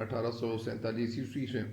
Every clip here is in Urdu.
1847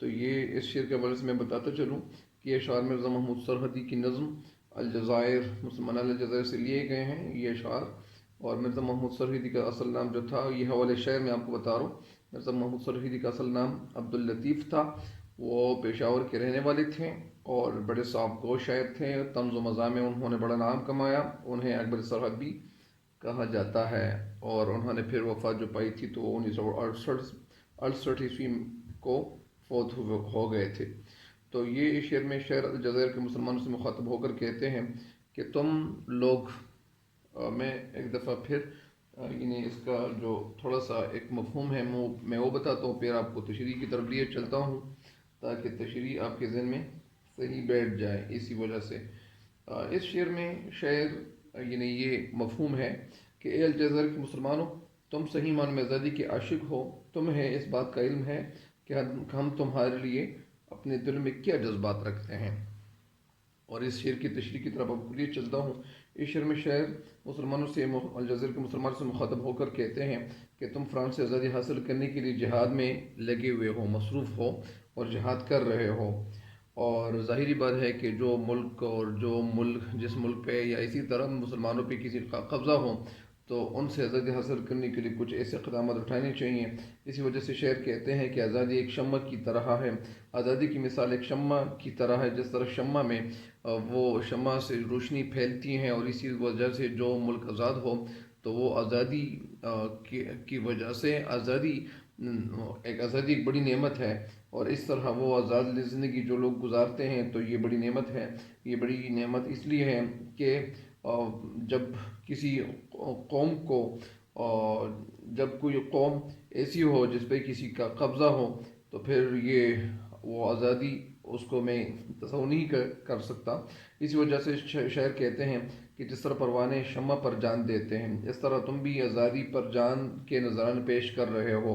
تو یہ اس شعر کے حوالے سے میں بتاتا چلوں کہ یہ اشعار مرزا محمود سرحدی کی نظم الجزائر مسلمان الجزائر سے لیے گئے ہیں یہ اشعار. اور مرزا محمود سرحدی کا اصل نام جو تھا، یہ حوالے شعر میں آپ کو بتا رہا ہوں، مرزا محمود سرحدی کا اصل نام عبداللطیف تھا. وہ پشاور کے رہنے والے تھے اور بڑے صاحب گو شاعر تھے. طنز و مزاح میں انہوں نے بڑا نام کمایا. انہیں اکبر سرحد بھی کہا جاتا ہے. اور انہوں نے پھر وفات جو پائی تھی تو 1968 عیسوی کو فوت ہو گئے تھے. تو یہ اس شعر میں شعر الجزائر کے مسلمانوں سے مخاطب ہو کر کہتے ہیں کہ تم لوگ، میں ایک دفعہ پھر یعنی اس کا جو تھوڑا سا ایک مفہوم ہے میں وہ بتاتا ہوں، پھر آپ کو تشریح کی طرف لیے چلتا ہوں تاکہ تشریح آپ کے ذہن میں صحیح بیٹھ جائے. اسی وجہ سے اس شعر میں شعر یعنی یہ مفہوم ہے کہ اے الجزائر کے مسلمانوں، تم صحیح معنی میں آزادی کے عاشق ہو. تمہیں اس بات کا علم ہے کہ ہم تمہارے لیے اپنے دل میں کیا جذبات رکھتے ہیں. اور اس شعر کی تشریح کی طرف آپ کو لیے چلتا ہوں. اس شعر میں شاعر مسلمانوں سے، الجزائر کے مسلمانوں سے مخاطب ہو کر کہتے ہیں کہ تم فرانس سے آزادی حاصل کرنے کے لیے جہاد میں لگے ہوئے ہو، مصروف ہو اور جہاد کر رہے ہو. اور ظاہری بات ہے کہ جو ملک اور جس ملک پہ یا اسی طرح مسلمانوں پہ کسی کا قبضہ ہو تو ان سے آزادی حاصل کرنے کے لیے کچھ ایسے اقدامات اٹھانے چاہیے. اسی وجہ سے شعر کہتے ہیں کہ آزادی ایک شمع کی طرح ہے. آزادی کی مثال ایک شمع کی طرح ہے. جس طرح شمع میں وہ شمع سے روشنی پھیلتی ہیں، اور اسی وجہ سے جو ملک آزاد ہو تو وہ آزادی کی وجہ سے آزادی ایک بڑی نعمت ہے. اور اس طرح وہ آزاد زندگی جو لوگ گزارتے ہیں تو یہ بڑی نعمت ہے. یہ بڑی نعمت اس لیے ہے کہ جب کسی قوم کو، جب کوئی قوم ایسی ہو جس پہ کسی کا قبضہ ہو تو پھر وہ آزادی اس کو میں تصور نہیں کر سکتا. اسی وجہ سے شاعر کہتے ہیں کہ جس طرح پروانے شمع پر جان دیتے ہیں، اس طرح تم بھی آزادی پر جان کے نذرانے پیش کر رہے ہو.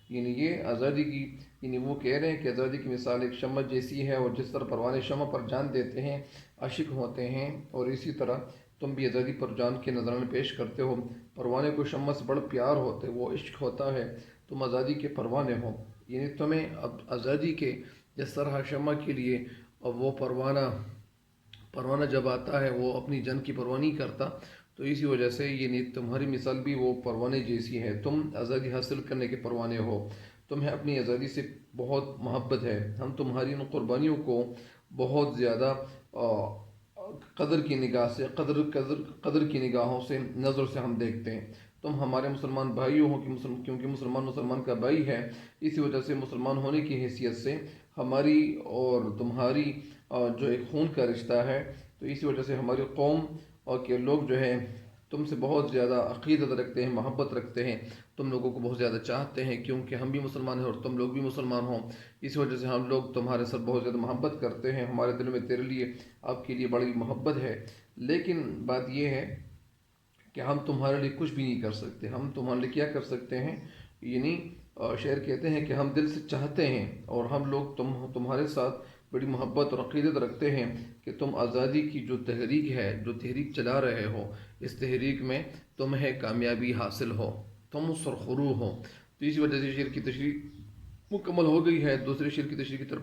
یعنی یہ آزادی کی، یعنی وہ کہہ رہے ہیں کہ آزادی کی مثال ایک شمع جیسی ہے، اور جس طرح پروانے شمع پر جان دیتے ہیں، عاشق ہوتے ہیں، اور اسی طرح تم بھی آزادی پر جان کے نذرانے پیش کرتے ہو. پروانے کو شمع سے بڑا پیار ہوتا ہے، وہ عشق ہوتا ہے. تم آزادی کے پروانے ہو. یعنی تمہیں اب آزادی کے جس طرح شمع کے لیے وہ پروانہ جب آتا ہے وہ اپنی جان کی پرواہ نہیں کرتا، تو اسی وجہ سے یعنی تمہاری مثال بھی وہ پروانے جیسی ہے. تم آزادی حاصل کرنے کے پروانے ہو. تمہیں اپنی آزادی سے بہت محبت ہے. ہم تمہاری ان قربانیوں کو بہت زیادہ قدر کی نگاہ سے، قدر کی نگاہوں سے، نظر سے ہم دیکھتے ہیں. تم ہمارے مسلمان بھائیوں ہو کیونکہ مسلمان کا بھائی ہے. اسی وجہ سے مسلمان ہونے کی حیثیت سے ہماری اور تمہاری جو ایک خون کا رشتہ ہے، تو اسی وجہ سے ہماری قوم اور کے لوگ جو ہیں تم سے بہت زیادہ عقیدت رکھتے ہیں، محبت رکھتے ہیں، تم لوگوں کو بہت زیادہ چاہتے ہیں کیونکہ ہم بھی مسلمان ہیں اور تم لوگ بھی مسلمان ہوں. اس وجہ سے ہم لوگ تمہارے ساتھ بہت زیادہ محبت کرتے ہیں. ہمارے دل میں تیرے لیے، آپ کے لیے بڑی محبت ہے. لیکن بات یہ ہے کہ ہم تمہارے لیے کچھ بھی نہیں کر سکتے. ہم تمہارے لیے کیا کر سکتے ہیں؟ یعنی شاعر کہتے ہیں کہ ہم دل سے چاہتے ہیں اور ہم لوگ تمہارے ساتھ بڑی محبت اور عقیدت رکھتے ہیں کہ تم آزادی کی جو تحریک ہے، جو تحریک چلا رہے ہو، اس تحریک میں تمہیں کامیابی حاصل ہو، تم سرخرو ہو. تو اسی وجہ سے شعر کی تشریح مکمل ہو گئی ہے. دوسرے شعر کی تشریح کی طرف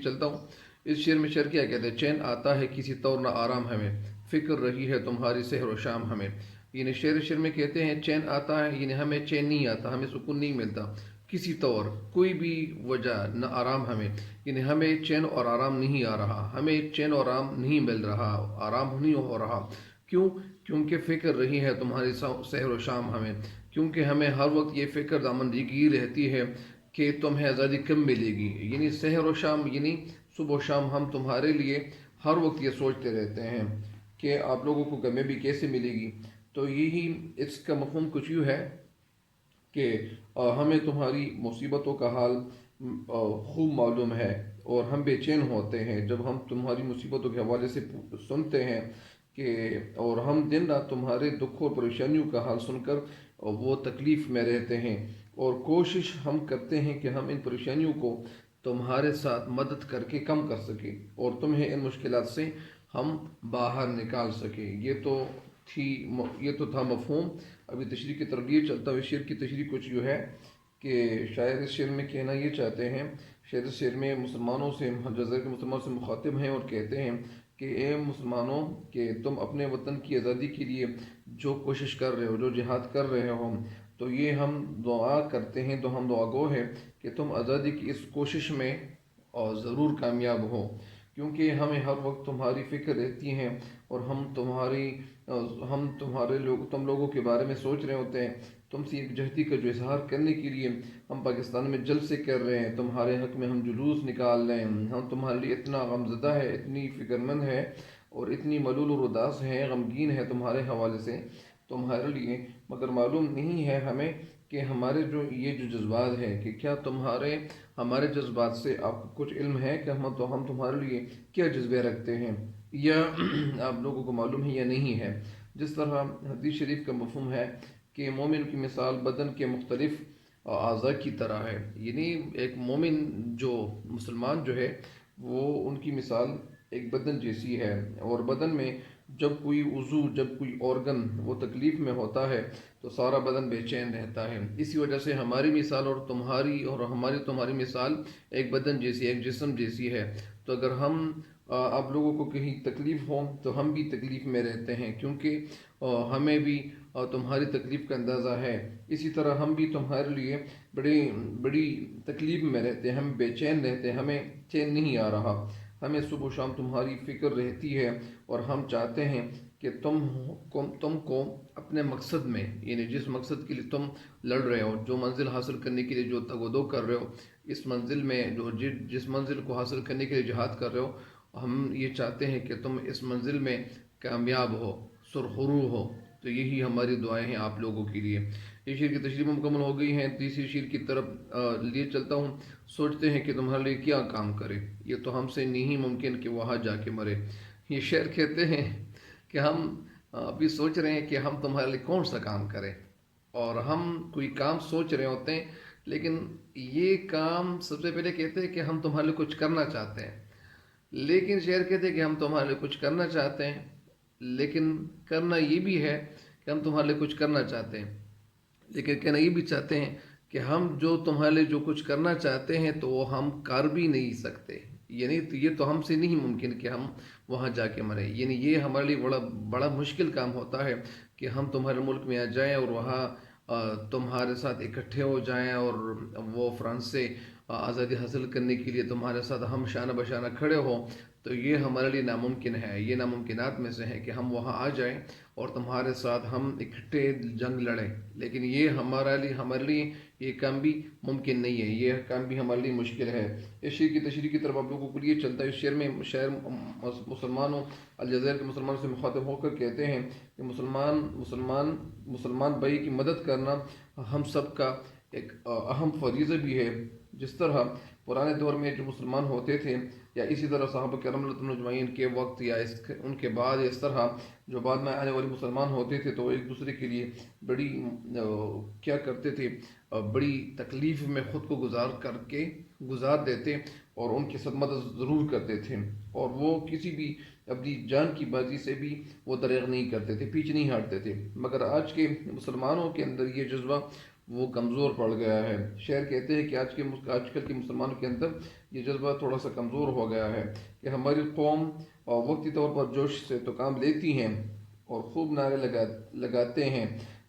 چلتا ہوں. اس شعر میں شعر کیا کہتے ہیں؟ چین آتا ہے کسی طور نہ آرام ہمیں، فکر رہی ہے تمہاری سحر و شام ہمیں. یعنی شعر میں کہتے ہیں چین آتا ہے، یعنی ہمیں چین نہیں آتا، ہمیں سکون نہیں ملتا کسی طور، کوئی بھی وجہ نہ آرام ہمیں. یعنی ہمیں چین اور آرام نہیں آ رہا، ہمیں چین اور آرام نہیں مل رہا، آرام نہیں ہو رہا. کیوں؟ کیونکہ فکر رہی ہے تمہاری سحر و شام ہمیں. کیونکہ ہمیں ہر وقت یہ فکر دامندگی رہتی ہے کہ تمہیں آزادی کب ملے گی. یعنی سحر و شام یعنی صبح و شام ہم تمہارے لیے ہر وقت یہ سوچتے رہتے ہیں کہ آپ لوگوں کو کامیابی کیسے ملے گی. تو یہی اس کا مفہوم کچھ یوں ہے کہ ہمیں تمہاری مصیبتوں کا حال خوب معلوم ہے اور ہم بے چین ہوتے ہیں جب ہم تمہاری مصیبتوں کے حوالے سے سنتے ہیں اور ہم دن رات تمہارے دکھوں اور پریشانیوں کا حال سن کر وہ تکلیف میں رہتے ہیں، اور کوشش ہم کرتے ہیں کہ ہم ان پریشانیوں کو تمہارے ساتھ مدد کر کے کم کر سکیں اور تمہیں ان مشکلات سے ہم باہر نکال سکیں. یہ تو تھا مفہوم. ابھی تشریح کی طرف یہ چلتا ہوں. شعر کی تشریح کچھ یوں ہے کہ شاعر اس شعر میں کہنا یہ چاہتے ہیں، شعر میں مسلمانوں سے الجزائر کے مسلمانوں سے مخاطب ہیں اور کہتے ہیں کہ اے مسلمانوں کہ تم اپنے وطن کی آزادی کے لیے جو کوشش کر رہے ہو، جو جہاد کر رہے ہو، تو یہ ہم دعا کرتے ہیں، تو ہم دعا گو ہے کہ تم آزادی کی اس کوشش میں اور ضرور کامیاب ہو، کیونکہ ہمیں ہر وقت تمہاری فکر رہتی ہے اور ہم تم لوگوں کے بارے میں سوچ رہے ہوتے ہیں۔ تم سے یکجہتی کا جو اظہار کرنے کے لیے ہم پاکستان میں جلسے کر رہے ہیں، تمہارے حق میں ہم جلوس نکال رہے ہیں، ہم تمہارے لیے اتنا غمزدہ ہے، اتنی فکر مند ہے اور اتنی ملول و اداس ہے، غمگین ہے تمہارے حوالے سے تمہارے لیے، مگر معلوم نہیں ہے ہمیں کہ ہمارے یہ جو جذبات ہے کہ کیا ہمارے جذبات سے آپ کو کچھ علم ہے کہ ہم تمہارے لیے کیا جذبے رکھتے ہیں، یا آپ لوگوں کو معلوم ہے یا نہیں ہے۔ جس طرح حدیث شریف کا مفہوم ہے کہ مومن کی مثال بدن کے مختلف اعضاء کی طرح ہے، یعنی ایک مومن جو مسلمان جو ہے وہ ان کی مثال ایک بدن جیسی ہے، اور بدن میں جب کوئی عضو، جب کوئی آرگن وہ تکلیف میں ہوتا ہے تو سارا بدن بے چین رہتا ہے۔ اسی وجہ سے ہماری مثال اور تمہاری مثال ایک بدن جیسی، ایک جسم جیسی ہے۔ تو اگر آپ لوگوں کو کہیں تکلیف ہو تو ہم بھی تکلیف میں رہتے ہیں، کیونکہ ہمیں بھی تمہاری تکلیف کا اندازہ ہے۔ اسی طرح ہم بھی تمہارے لیے بڑی بڑی تکلیف میں رہتے ہیں، ہم بے چین رہتے ہیں، ہمیں چین نہیں آ رہا، ہمیں صبح و شام تمہاری فکر رہتی ہے، اور ہم چاہتے ہیں کہ تم کو اپنے مقصد میں، یعنی جس مقصد کے لیے تم لڑ رہے ہو، جو منزل حاصل کرنے کے لیے جو تگ و دو کر رہے ہو، اس منزل میں جس منزل کو حاصل کرنے کے لیے جہاد کر رہے ہو، ہم یہ چاہتے ہیں کہ تم اس منزل میں کامیاب ہو، سرخرو ہو۔ تو یہی ہماری دعائیں ہیں آپ لوگوں کے لیے۔ یہ شعر کی تشریح مکمل ہو گئی ہیں، تیسری شعر کی طرف لیے چلتا ہوں۔ سوچتے ہیں کہ تمہارے لیے کیا کام کرے، یہ تو ہم سے نہیں ممکن کہ وہاں جا کے مرے۔ یہ شعر کہتے ہیں کہ ہم ابھی سوچ رہے ہیں کہ ہم تمہارے لیے کون سا کام کریں، اور ہم کوئی کام سوچ رہے ہوتے ہیں، لیکن یہ کام سب سے پہلے کہتے ہیں کہ ہم تمہارے لیے کچھ کرنا چاہتے ہیں۔ لیکن شعر کہتے ہیں کہ ہم تمہارے لیے کچھ کرنا چاہتے ہیں، لیکن کرنا یہ بھی ہے کہ ہم تمہارے لیے کچھ کرنا چاہتے ہیں، لیکن کہنا یہ بھی چاہتے ہیں کہ ہم جو تمہارے لیے جو کچھ کرنا چاہتے ہیں تو وہ ہم کر بھی نہیں سکتے، یعنی یہ تو ہم سے نہیں ممکن کہ ہم وہاں جا کے مریں، یعنی یہ ہمارے لیے بڑا بڑا مشکل کام ہوتا ہے کہ ہم تمہارے ملک میں آ جائیں اور وہاں تمہارے ساتھ اکٹھے ہو جائیں، اور وہ فرانس سے آزادی حاصل کرنے کے لیے تمہارے ساتھ ہم شانہ بشانہ کھڑے ہوں، تو یہ ہمارے لیے ناممکن ہے۔ یہ ناممکنات میں سے ہے کہ ہم وہاں آ جائیں اور تمہارے ساتھ ہم اکٹھے جنگ لڑیں، لیکن یہ ہمارے لیے یہ کام بھی ممکن نہیں ہے، یہ کام بھی ہمارے لیے مشکل ہے۔ اس شعر کی تشریح کی طرف آپ لوگوں کو لیے چلتا ہے۔ اس شعر میں شاعر الجزائر کے مسلمانوں سے مخاطب ہو کر کہتے ہیں کہ مسلمان بھائی کی مدد کرنا ہم سب کا ایک اہم فریضہ بھی ہے۔ جس طرح پرانے دور میں جو مسلمان ہوتے تھے، یا اسی طرح صحابہ کرام رضی اللہ عنہم اجمعین کے وقت یا ان کے بعد، اس طرح جو بعد میں آنے والے مسلمان ہوتے تھے تو ایک دوسرے کے لیے بڑی کیا کرتے تھے، بڑی تکلیف میں خود کو گزار دیتے، اور ان کی مدد ضرور کرتے تھے، اور وہ کسی بھی اپنی جان کی بازی سے بھی وہ دریغ نہیں کرتے تھے، پیچھے نہیں ہٹتے تھے۔ مگر آج کے مسلمانوں کے اندر یہ جذبہ وہ کمزور پڑ گیا ہے۔ شاعر کہتے ہیں کہ آج کل کے مسلمانوں کے اندر یہ جذبہ تھوڑا سا کمزور ہو گیا ہے، کہ ہماری قوم وقتی طور پر جوش سے تو کام لیتی ہیں اور خوب نعرے لگاتے ہیں،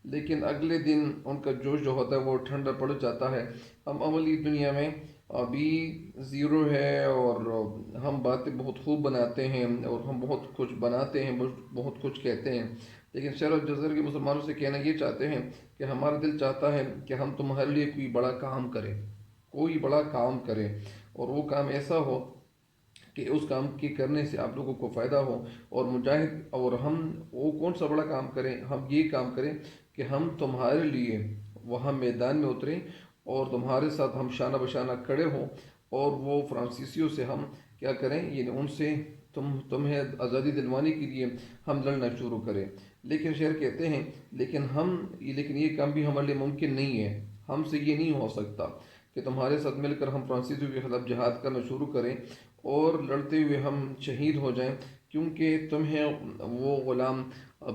لیکن اگلے دن ان کا جوش جو ہوتا ہے وہ ٹھنڈا پڑ جاتا ہے۔ ہم عملی دنیا میں ابھی زیرو ہے، اور ہم باتیں بہت خوب بناتے ہیں، اور ہم بہت کچھ بناتے ہیں، بہت کچھ کہتے ہیں، لیکن شعر الجزائر کے مسلمانوں سے کہنا یہ چاہتے ہیں کہ ہمارا دل چاہتا ہے کہ ہم تمہارے لیے کوئی بڑا کام کریں، اور وہ کام ایسا ہو کہ اس کام کے کرنے سے آپ لوگوں کو فائدہ ہو، اور ہم وہ کون سا بڑا کام کریں، ہم یہ کام کریں کہ ہم تمہارے لیے وہاں میدان میں اتریں، اور تمہارے ساتھ ہم شانہ بشانہ کھڑے ہوں، اور وہ فرانسیسیوں سے ہم کیا کریں، یعنی ان سے تمہیں آزادی دلوانے کے لیے ہم لڑنا شروع کریں۔ لیکن شعر کہتے ہیں لیکن یہ کام بھی ہمارے لیے ممکن نہیں ہے، ہم سے یہ نہیں ہو سکتا کہ تمہارے ساتھ مل کر ہم فرانسیسیوں کے خلاف جہاد کرنا شروع کریں اور لڑتے ہوئے ہم شہید ہو جائیں، کیونکہ تمہیں وہ غلام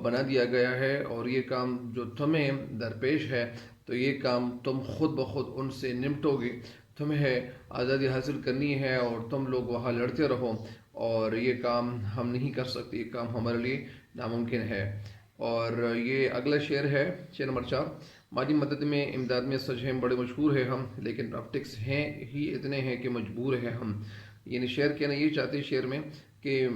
بنا دیا گیا ہے، اور یہ کام جو تمہیں درپیش ہے تو یہ کام تم خود بخود ان سے نمٹو گے۔ تمہیں آزادی حاصل کرنی ہے اور تم لوگ وہاں لڑتے رہو، اور یہ کام ہم نہیں کر سکتے، یہ کام ہمارے لیے ناممکن ہے۔ اور یہ اگلا شعر ہے، شعر نمبر 4: مالی مدد میں امداد میں سچ ہیں بڑے مشہور ہیں ہم، لیکن اب ٹیکس ہیں ہی اتنے ہیں کہ مجبور ہیں ہم۔ یعنی شعر کہنا یہ چاہتے ہیں شعر میں کہ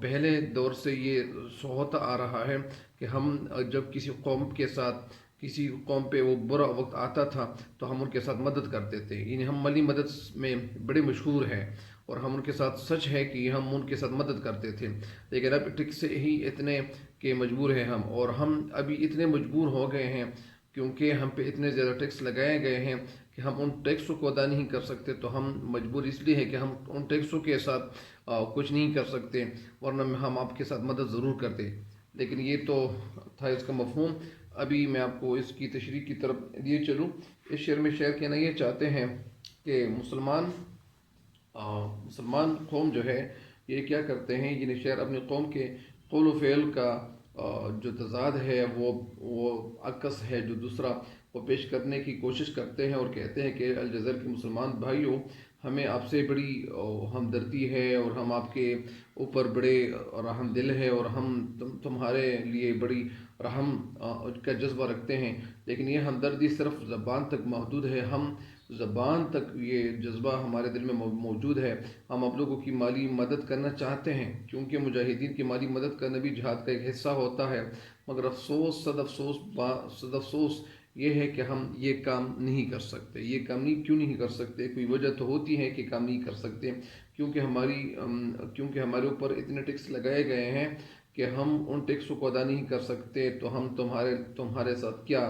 پہلے دور سے یہ ہوتا آ رہا ہے کہ ہم جب کسی قوم کے ساتھ، کسی قوم پہ وہ برا وقت آتا تھا تو ہم ان کے ساتھ مدد کرتے تھے، یعنی ہم مالی مدد میں بڑے مشہور ہیں اور ہم ان کے ساتھ، سچ ہے کہ ہم ان کے ساتھ مدد کرتے تھے، لیکن اب ٹیکس سے ہی اتنے کہ مجبور ہیں ہم، اور ہم ابھی اتنے مجبور ہو گئے ہیں کیونکہ ہم پہ اتنے زیادہ ٹیکس لگائے گئے ہیں کہ ہم ان ٹیکسوں کو ادا نہیں کر سکتے، تو ہم مجبور اس لیے ہے کہ ہم ان ٹیکسوں کے ساتھ کچھ نہیں کر سکتے، ورنہ ہم آپ کے ساتھ مدد ضرور کرتے۔ لیکن یہ تو تھا اس کا مفہوم۔ ابھی میں آپ کو اس کی تشریح کی طرف لیے چلوں۔ اس شعر میں شاعر کہنا یہ چاہتے ہیں کہ مسلمان قوم جو ہے یہ کیا کرتے ہیں، یعنی شعر اپنی قوم کے قول و فعل کا جو تضاد ہے وہ عکس ہے جو دوسرا وہ پیش کرنے کی کوشش کرتے ہیں، اور کہتے ہیں کہ الجزائر کے مسلمان بھائیوں، ہمیں آپ سے بڑی ہمدردی ہے اور ہم آپ کے اوپر بڑے رحم دل ہے، اور ہم تمہارے لیے بڑی رحم کا جذبہ رکھتے ہیں، لیکن یہ ہمدردی صرف زبان تک محدود ہے، ہم زبان تک یہ جذبہ ہمارے دل میں موجود ہے، ہم آپ لوگوں کی مالی مدد کرنا چاہتے ہیں کیونکہ مجاہدین کی مالی مدد کرنا بھی جہاد کا ایک حصہ ہوتا ہے، مگر افسوس، صد افسوس یہ ہے کہ ہم یہ کام نہیں کر سکتے۔ یہ کام کیوں نہیں کر سکتے؟ کوئی وجہ تو ہوتی ہے کہ کام نہیں کر سکتے، کیونکہ ہمارے اوپر اتنے ٹیکس لگائے گئے ہیں کہ ہم ان ٹیکسوں کو ادا نہیں کر سکتے، تو ہم تمہارے ساتھ کیا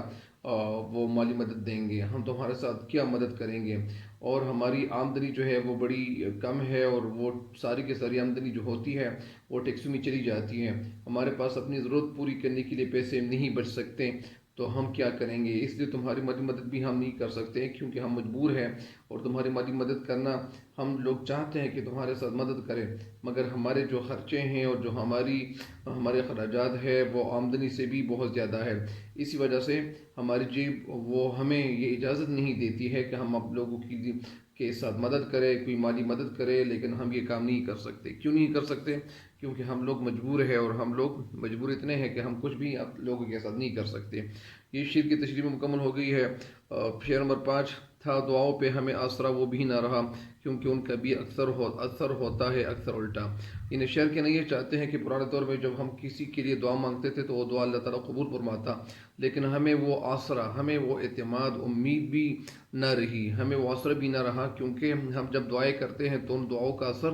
وہ مالی مدد دیں گے، ہم تمہارے ساتھ کیا مدد کریں گے، اور ہماری آمدنی جو ہے وہ بڑی کم ہے، اور وہ ساری کی ساری آمدنی جو ہوتی ہے وہ ٹیکسوں میں چلی جاتی ہے، ہمارے پاس اپنی ضرورت پوری کرنے کے لیے پیسے نہیں بچ سکتے، تو ہم کیا کریں گے؟ اس لیے تمہاری مالی مدد بھی ہم نہیں کر سکتے کیونکہ ہم مجبور ہیں، اور تمہاری مالی مدد کرنا ہم لوگ چاہتے ہیں کہ تمہارے ساتھ مدد کریں، مگر ہمارے جو خرچے ہیں اور جو ہمارے اخراجات ہے وہ آمدنی سے بھی بہت زیادہ ہے، اسی وجہ سے ہماری جیب وہ ہمیں یہ اجازت نہیں دیتی ہے کہ ہم آپ لوگوں کے ساتھ مدد کرے، کوئی مالی مدد کرے، لیکن ہم یہ کام نہیں کر سکتے۔ کیوں نہیں کر سکتے؟ کیونکہ ہم لوگ مجبور ہیں، اور ہم لوگ مجبور اتنے ہیں کہ ہم کچھ بھی آپ لوگوں کے ساتھ نہیں کر سکتے۔ یہ شعر کی تشریح مکمل ہو گئی ہے۔ شعر نمبر 5: تھا دعاؤں پہ ہمیں آسرا وہ بھی نہ رہا، کیونکہ ان کا بھی اکثر ہوتا ہے اکثر الٹا۔ یعنی شعر کہنا یہ چاہتے ہیں کہ پرانے دور میں جب ہم کسی کے لیے دعا مانگتے تھے تو وہ دعا اللہ تعالیٰ قبول فرماتا، لیکن ہمیں وہ آسرا، ہمیں وہ اعتماد، امید بھی نہ رہی، ہمیں وہ آسرا بھی نہ رہا، کیونکہ ہم جب دعائیں کرتے ہیں تو ان دعاؤں کا اثر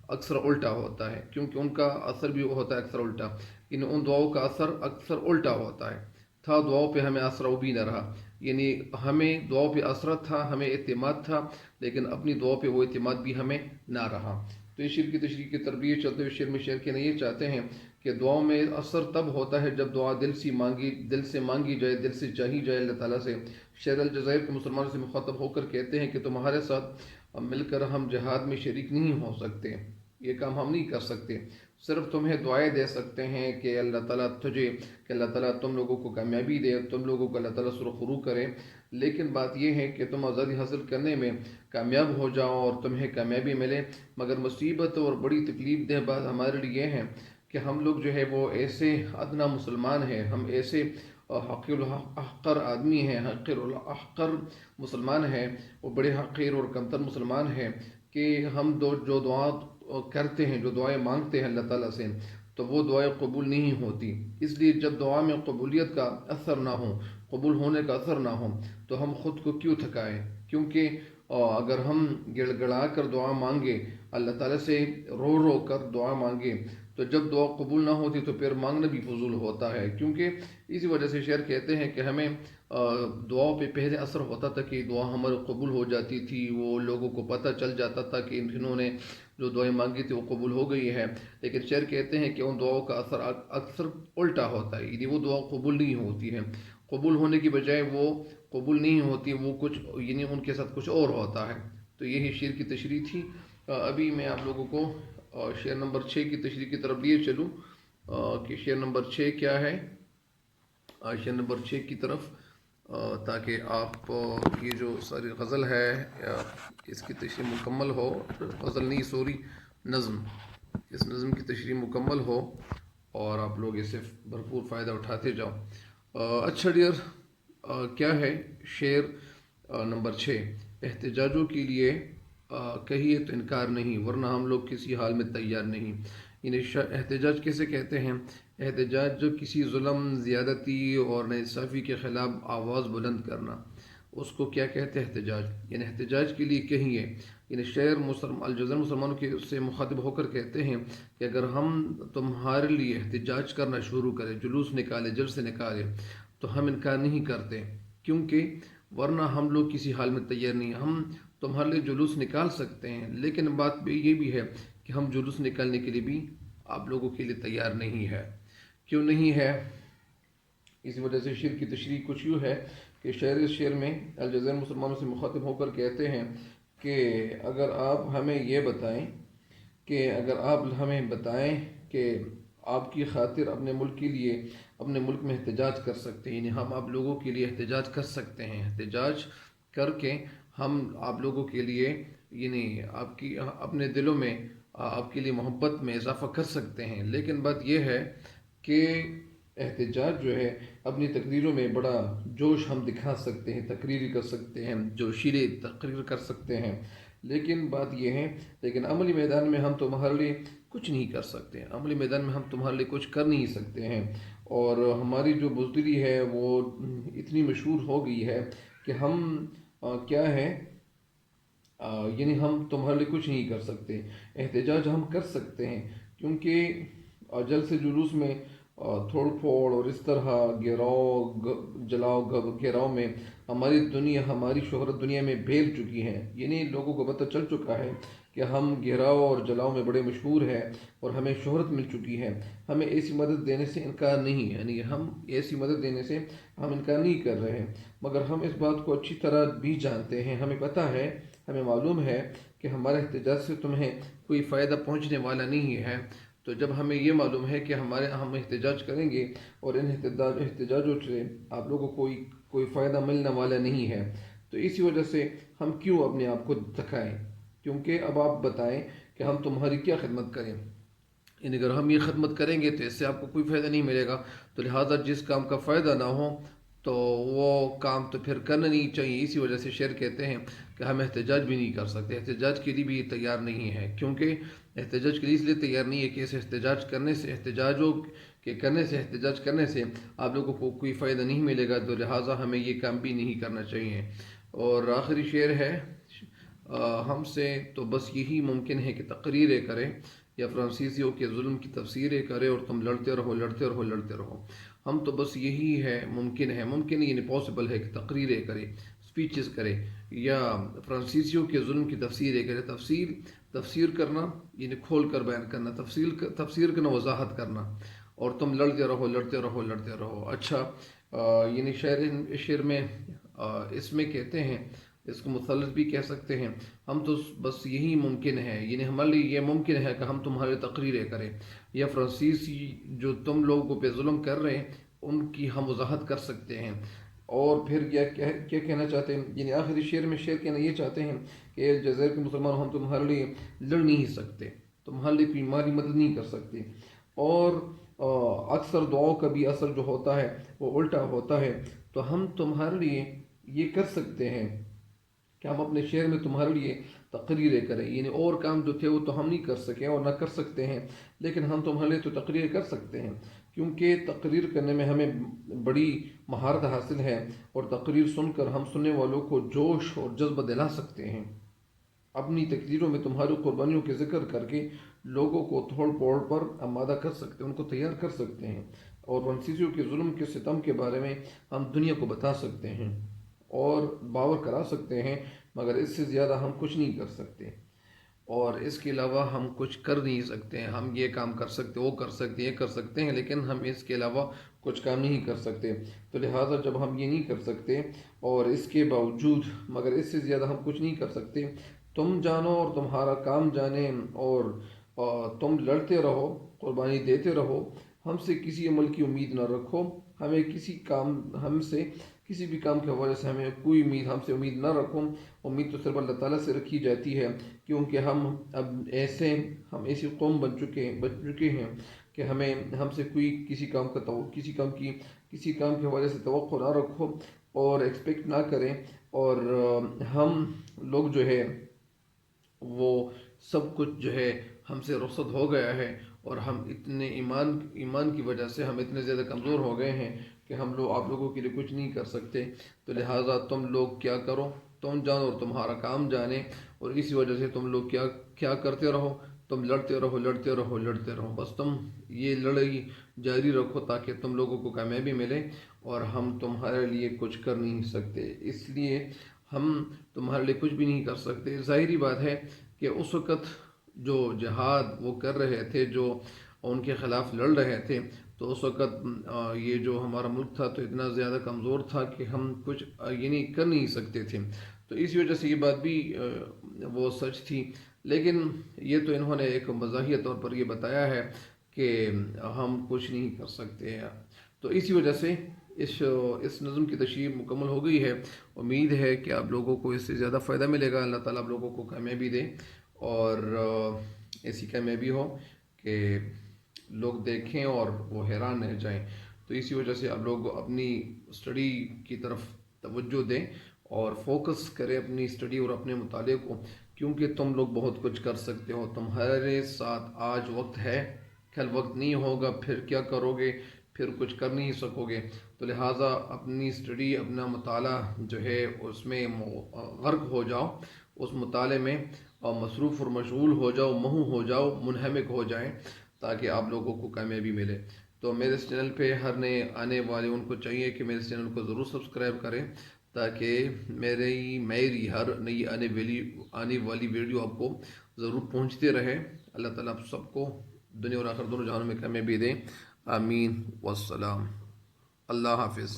اکثر الٹا ہوتا ہے، کیونکہ ان کا اثر بھی ہوتا ہے اکثر الٹا، ان دعاؤں کا اثر اکثر الٹا ہوتا ہے۔ تھا دعاؤں پہ ہمیں آسرا وہ بھی نہ رہا، یعنی ہمیں دعاؤں پہ آسرا تھا، ہمیں اعتماد تھا، لیکن اپنی دعاؤں پہ وہ اعتماد بھی ہمیں نہ رہا۔ تو اس شعر کی تشریح کی تربیت چلتے ہوئے شعر میں شعر کہنا یہ چاہتے ہیں کہ دعاؤں میں اثر تب ہوتا ہے جب دعا دل سے مانگی جائے، دل سے چاہی جائے اللہ تعالیٰ سے۔ شعر الجزائر کے مسلمانوں سے مخاطب ہو کر کہتے ہیں کہ تمہارے ساتھ مل کر ہم جہاد میں شریک نہیں ہو سکتے، یہ کام ہم نہیں کر سکتے، صرف تمہیں دعائیں دے سکتے ہیں کہ اللہ تعالیٰ کہ اللہ تعالیٰ تم لوگوں کو کامیابی دے، تم لوگوں کو اللہ تعالیٰ سرخرو کرے، لیکن بات یہ ہے کہ تم آزادی حاصل کرنے میں کامیاب ہو جاؤ اور تمہیں کامیابی ملے، مگر مصیبت اور بڑی تکلیف دہ بات ہمارے لیے یہ ہے کہ ہم لوگ جو ہے وہ ایسے ادنا مسلمان ہیں، ہم ایسے حقیر الاحقر آدمی ہیں، حقیر الاحقر مسلمان ہیں، وہ بڑے حقیر اور کمتر مسلمان ہیں کہ ہم جو دعا کرتے ہیں، جو دعائیں مانگتے ہیں اللہ تعالیٰ سے، تو وہ دعائیں قبول نہیں ہوتی۔ اس لیے جب دعا میں قبولیت کا اثر نہ ہو، قبول ہونے کا اثر نہ ہو، تو ہم خود کو کیوں تھکائیں؟ کیونکہ اگر ہم گڑ گڑا کر دعا مانگے، اللہ تعالیٰ سے رو رو کر دعا مانگے، تو جب دعا قبول نہ ہوتی تو پھر مانگنا بھی فضول ہوتا ہے، کیونکہ اسی وجہ سے شعر کہتے ہیں کہ ہمیں دعاؤں پہ پہلے اثر ہوتا تھا کہ دعا ہماری قبول ہو جاتی تھی، وہ لوگوں کو پتہ چل جاتا تھا کہ انہوں نے جو دعائیں مانگی تھی وہ قبول ہو گئی ہے، لیکن شعر کہتے ہیں کہ ان دعاؤں کا اثر اکثر الٹا ہوتا ہے، یعنی وہ دعا قبول نہیں ہوتی ہے، قبول ہونے کی بجائے وہ قبول نہیں ہوتی، وہ کچھ یعنی ان کے ساتھ کچھ اور ہوتا ہے۔ تو یہی شعر کی تشریح تھی۔ ابھی میں آپ لوگوں کو شعر نمبر 6 کی تشریح کی طرف لیے چلوں کہ شعر نمبر 6 کیا ہے۔ شعر نمبر 6 کی طرف تاکہ آپ یہ جو ساری غزل ہے اس کی تشریح مکمل ہو. غزل نہیں سوری نظم، اس نظم کی تشریح مکمل ہو اور آپ لوگ اسے بھرپور فائدہ اٹھاتے جاؤ. اچھا ڈیئر، کیا ہے شعر نمبر 6. احتجاجوں کے لیے کہیے تو انکار نہیں، ورنہ ہم لوگ کسی حال میں تیار نہیں. یعنی احتجاج کیسے کہتے ہیں؟ احتجاج جو کسی ظلم، زیادتی اور ناانصافی کے خلاف آواز بلند کرنا، اس کو کیا کہتے ہیں؟ احتجاج. یعنی احتجاج کے لیے کہیے. یعنی شعر الجزائر مسلمانوں کے سے مخاطب ہو کر کہتے ہیں کہ اگر ہم تمہارے لیے احتجاج کرنا شروع کریں، جلوس نکالے، جلسے نکالے، تو ہم انکار نہیں کرتے، کیونکہ ورنہ ہم لوگ کسی حال میں تیار نہیں. ہم تمہارے لیے جلوس نکال سکتے ہیں، لیکن بات یہ بھی ہے کہ ہم جلوس نکالنے کے لیے بھی آپ لوگوں کے لیے تیار نہیں ہے. کیوں نہیں ہے؟ اسی وجہ سے شعر کی تشریح کچھ یوں ہے کہ شعر میں الجزائر مسلمانوں سے مخاطب ہو کر کہتے ہیں کہ اگر آپ ہمیں یہ بتائیں کہ آپ کی خاطر اپنے ملک کے لیے اپنے ملک میں احتجاج کر سکتے ہیں، یعنی ہم آپ لوگوں کے لیے احتجاج کر سکتے ہیں، احتجاج کر کے ہم آپ لوگوں کے لیے یعنی آپ کی اپنے دلوں میں آپ کے لیے محبت میں اضافہ کر سکتے ہیں. لیکن بات یہ ہے کہ احتجاج جو ہے اپنی تقریروں میں بڑا جوش ہم دکھا سکتے ہیں، تقریر کر سکتے ہیں، جوشیلے تقریر کر سکتے ہیں، لیکن بات یہ ہے لیکن عملی میدان میں ہم تمہارے لیے کچھ نہیں کر سکتے. عملی میدان میں ہم تمہارے لیے کچھ کر نہیں سکتے ہیں. اور ہماری جو بزدلی ہے وہ اتنی مشہور ہو گئی ہے کہ ہم کیا ہے یعنی ہم تمہارے لیے کچھ نہیں کر سکتے. احتجاج ہم کر سکتے ہیں کیونکہ جلد سے جلوس میں تھوڑ پھوڑ اور اس طرح گھیراؤ میں ہماری شہرت دنیا میں پھیل چکی ہے. یعنی لوگوں کو پتہ چل چکا ہے کہ ہم گھیراؤ اور جلاؤ میں بڑے مشہور ہیں اور ہمیں شہرت مل چکی ہے. ہمیں ایسی مدد دینے سے انکار نہیں ہے، یعنی ہم ایسی مدد دینے سے ہم انکار نہیں کر رہے ہیں، مگر ہم اس بات کو اچھی طرح بھی جانتے ہیں، ہمیں پتہ ہے، ہمیں معلوم ہے کہ ہمارے احتجاج سے تمہیں کوئی فائدہ پہنچنے والا نہیں ہے. تو جب ہمیں یہ معلوم ہے کہ ہم احتجاج کریں گے اور ان احتجاجوں سے آپ لوگوں کو کوئی فائدہ ملنے والا نہیں ہے، تو اسی وجہ سے ہم کیوں اپنے آپ کو تھکائیں. کیونکہ اب آپ بتائیں کہ ہم تمہاری کیا خدمت کریں. یعنی اگر ہم یہ خدمت کریں گے تو اس سے آپ کو کوئی فائدہ نہیں ملے گا. تو لہٰذا جس کام کا فائدہ نہ ہو تو وہ کام تو پھر کرنا نہیں چاہیے. اسی وجہ سے شعر کہتے ہیں کہ ہم احتجاج بھی نہیں کر سکتے، احتجاج کے لیے بھی تیار نہیں ہے. کیونکہ احتجاج کے لیے اس لیے تیار نہیں ہے کہ اس احتجاج کرنے سے آپ لوگوں کو کوئی فائدہ نہیں ملے گا، تو لہٰذا ہمیں یہ کام بھی نہیں کرنا چاہیے. اور آخری شعر ہے ہم سے تو بس یہی ممکن ہے کہ تقریریں کریں یا فرانسیسیوں کے ظلم کی تفسیریں کریں اور تم لڑتے رہو. ہم تو بس یہی ہے ممکن یعنی پاسبل ہے کہ تقریریں کرے، سپیچز کرے یا فرانسیسیوں کے ظلم کی تفسیریں کرے. تفسیر کرنا یعنی کھول کر بیان کرنا، تفسیر کرنا وضاحت کرنا، اور تم لڑتے رہو. اچھا یعنی شعر میں اس میں کہتے ہیں، اس کو مثلث بھی کہہ سکتے ہیں، ہم تو بس یہی ممکن ہے، یعنی ہمارے لیے یہ ممکن ہے کہ ہم تمہارے تقریریں کریں یا فرانسیسی جو تم لوگوں پہ ظلم کر رہے ہیں ان کی ہم وضاحت کر سکتے ہیں. اور پھر کیا کہنا چاہتے ہیں؟ یعنی آخری شعر میں شعر کہنا یہ چاہتے ہیں کہ الجزائر کے مسلمان ہم تمہارے لیے لڑ نہیں سکتے، تمہارے لیے کوئی مالی مدد نہیں کر سکتے. اور اکثر دعاؤں کا بھی اثر جو ہوتا ہے وہ الٹا ہوتا ہے. تو ہم تمہارے لیے یہ کر سکتے ہیں کہ ہم اپنے شعر میں تمہارے لیے تقریریں کریں. یعنی اور کام جو تھے وہ تو ہم نہیں کر سکے اور نہ کر سکتے ہیں، لیکن ہم تمہارے لیے تو تقریر کر سکتے ہیں، کیونکہ تقریر کرنے میں ہمیں بڑی مہارت حاصل ہے اور تقریر سن کر ہم سننے والوں کو جوش اور جذبہ دلا سکتے ہیں. اپنی تقریروں میں تمہاری قربانیوں کے ذکر کر کے لوگوں کو تھوڑ پھوڑ پر آمادہ کر سکتے ہیں، ان کو تیار کر سکتے ہیں، اور فرانسیسیوں کے ظلم کے ستم کے بارے میں ہم دنیا کو بتا سکتے ہیں اور باور کرا سکتے ہیں، مگر اس سے زیادہ ہم کچھ نہیں کر سکتے. اور اس کے علاوہ ہم کچھ کر نہیں سکتے ہیں. ہم یہ کام کر سکتے، وہ کر سکتے، یہ کر سکتے ہیں، لیکن ہم اس کے علاوہ کچھ کام نہیں کر سکتے. تو لہٰذا جب ہم یہ نہیں کر سکتے اور اس کے باوجود مگر اس سے زیادہ ہم کچھ نہیں کر سکتے، تم جانو اور تمہارا کام جانے اور تم لڑتے رہو، قربانی دیتے رہو، ہم سے کسی عمل کی امید نہ رکھو. ہم سے کسی بھی کام کے حوالے سے ہمیں کوئی امید ہم سے امید نہ رکھو، امید تو صرف اللہ تعالیٰ سے رکھی جاتی ہے، کیونکہ ہم ایسی قوم بن چکے ہیں کہ ہم سے کوئی کسی کام کے حوالے سے توقع نہ رکھو اور ایکسپیکٹ نہ کریں، اور ہم لوگ جو ہے وہ سب کچھ جو ہے ہم سے رخصت ہو گیا ہے، اور ہم اتنے ایمان کی وجہ سے ہم اتنے زیادہ کمزور ہو گئے ہیں کہ آپ لوگوں کے لیے کچھ نہیں کر سکتے۔ تو لہٰذا تم لوگ کیا کرو، تم جانو اور تمہارا کام جانے، اور اسی وجہ سے تم لوگ کیا کرتے رہو، تم لڑتے رہو، بس تم یہ لڑائی جاری رکھو تاکہ تم لوگوں کو کامیابی ملے، اور ہم تمہارے لیے کچھ کر نہیں سکتے، اس لیے ہم تمہارے لیے کچھ بھی نہیں کر سکتے۔ ظاہری بات ہے کہ اس وقت جو جہاد وہ کر رہے تھے، جو ان کے خلاف لڑ رہے تھے، تو اس وقت یہ جو ہمارا ملک تھا تو اتنا زیادہ کمزور تھا کہ ہم کچھ کر نہیں سکتے تھے، تو اسی وجہ سے یہ بات بھی وہ سچ تھی۔ لیکن یہ تو انہوں نے ایک مزاحیہ طور پر یہ بتایا ہے کہ ہم کچھ نہیں کر سکتے ہیں، تو اسی وجہ سے اس نظم کی تشریح مکمل ہو گئی ہے۔ امید ہے کہ آپ لوگوں کو اس سے زیادہ فائدہ ملے گا، اللہ تعالیٰ آپ لوگوں کو کامیابی دے، اور ایسی کامیابی ہو کہ لوگ دیکھیں اور وہ حیران رہ جائیں۔ تو اسی وجہ سے آپ لوگ اپنی اسٹڈی کی طرف توجہ دیں اور فوکس کریں اپنی اسٹڈی اور اپنے مطالعے کو، کیونکہ تم لوگ بہت کچھ کر سکتے ہو، تمہارے ساتھ آج وقت ہے، کل وقت نہیں ہوگا، پھر کیا کرو گے، پھر کچھ کر نہیں سکو گے۔ تو لہٰذا اپنی اسٹڈی، اپنا مطالعہ جو ہے اس میں غرق ہو جاؤ، اس مطالعے میں اور مصروف اور مشغول ہو جاؤ، ہو جاؤ، منہمک ہو جائیں، تاکہ آپ لوگوں کو کامیابی ملے۔ تو میرے اس چینل پہ ہر نئے آنے والے ان کو چاہیے کہ میرے اس چینل کو ضرور سبسکرائب کریں، تاکہ میری ہر نئی آنے والی ویڈیو آپ کو ضرور پہنچتے رہے۔ اللہ تعالیٰ آپ سب کو دنیا اور آخرت دونوں جہانوں میں کامیابی دیں، آمین والسلام، اللہ حافظ۔